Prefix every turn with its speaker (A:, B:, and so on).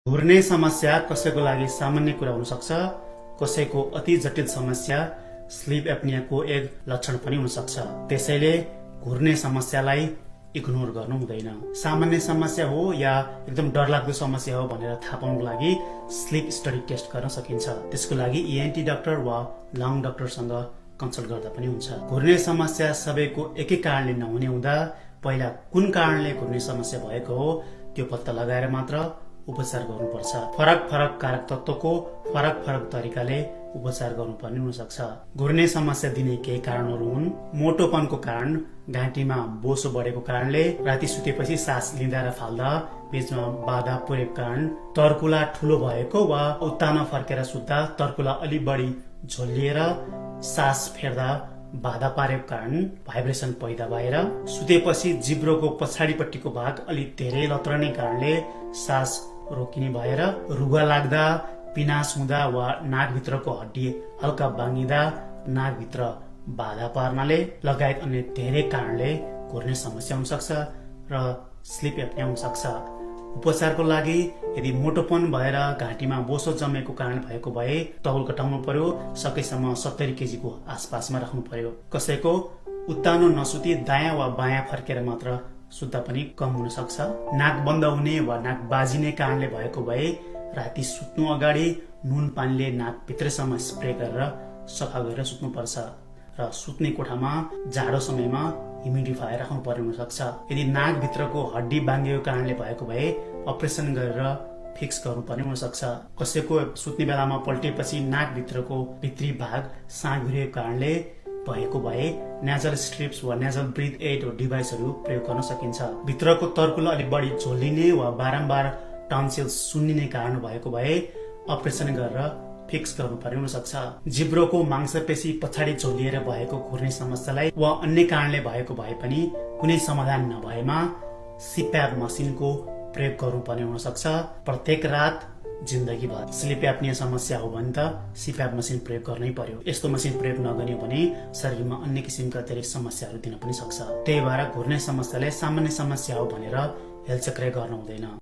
A: घुर्ने समस्या कसैको लागि सामान्य कुरा हुन सक्छ, कसैको अति जटिल समस्या स्लीप एप्नियाको एक लक्षण पनि हुन सक्छ। त्यसैले घुर्ने समस्यालाई इग्नोर गर्नु हुँदैन। सामान्य समस्या हो या एकदम डरलाग्दो समस्या हो भनेर थाहा पाउनको लागि स्लीप स्टडी टेस्ट गर्न सकिन्छ। त्यसको लागि ENT डाक्टर वा लङ डाक्टरसँग कन्सल्ट गर्दा पनि हुन्छ। घुर्ने समस्या सबैको एकै कारणले नहुने हुँदा पहिला कुन कारणले घुर्ने समस्या भएको हो त्यो पत्ता लगाएर मात्र उपचार गर्नुपर्छ। फरक फरक कारक तत्वको फरक फरक तरिकाले उपचार गर्नुपर्ने हुन सक्छ। घुर्ने समस्या दिने केही कारणहरू हुन्। मोटोपनको कारण, घाँटीमा बोसो बढेको कारणले, राति सुतेपछि सास लिँदा र फाल्दा बीचमा बाधा पुगेको कारण, तर्कुला ठुलो भएको वा उत्तानो फर्केर सुत्दा तर्कुला अलि बढी झोलिएर सास फेर्दा बाधा पारेको कारण, भाइब्रेसन पैदा भएर, सुतेपछि जिब्रोको पछाडिपट्टिको भाग अलि धेरै लत्रने कारणले सास रोकिने भएर, रुगा लाग्दा, पिनास हुँदा वा नाकभित्रको हड्डी हल्का बाङ्गिँदा नाकभित्र बाधा पार्नाले लगायत अन्य धेरै कारणले घुर्ने समस्या हुन सक्छ र स्लिप एप्निया हुन सक्छ। उपचारको लागि यदि मोटोपन भएर घाँटीमा बोसो जमेको कारण भएको भए तौल घटाउनु पर्यो। सकेसम्म 70 केजीको आसपासमा राख्नु पर्यो। कसैको उत्तानो नसुती दायाँ वा बायाँ फर्केर मात्र सुत्दा पनि कम हुन सक्छ। नाक बन्द हुने वा नाक बाजिने कारणले भएको भए राति सुत्नु अगाडि नुन पानीले नाक भित्रसम्म स्प्रे गरेर सफा गरेर सुत्नुपर्छ र सुत्ने कोठामा जाडो समयमा ह्युमिडिफायर राख्नु पर्ने हुन सक्छ। यदि नाक भित्रको हड्डी बाङ्गिएको कारणले भएको भए अपरेसन गरेर फिक्स गर्नुपर्ने हुन सक्छ। कसैको सुत्ने बेलामा पल्टेपछि नाक भित्रको भित्री भाग साँघुरिएको कारणले भएको भए नेजल स्ट्रिप्स वा नेजल ब्रिथ एड डिभाइसहरू प्रयोग गर्न सकिन्छ। भित्रको तर्कुला अलि बढी झोलिने वा बारम्बार टन्सिल्स सुन्निने कारण भएको भए अपरेसन गरेर फिक्स गर्नुपर्ने हुन सक्छ। जिब्रोको मांसपेशी पछाडि झोलिएर भएको घुर्ने समस्यालाई वा अन्य कारणले भएको भए पनि कुनै समाधान नभएमा CPAP मसिनको प्रयोग गर्नुपर्ने हुन सक्छ। प्रत्येक रात जिन्दगीभर स्लिप एप्निया समस्या हो भने त CPAP मसिन प्रयोग गर्नै पर्यो। यस्तो मसिन प्रयोग नगर्ने भने शरीरमा अन्य किसिमका धेरै समस्याहरू दिन पनि सक्छ। त्यही भएर घुर्ने समस्याले सामान्य समस्या हो भनेर हेलचक्र्या गर्न हुँदैन।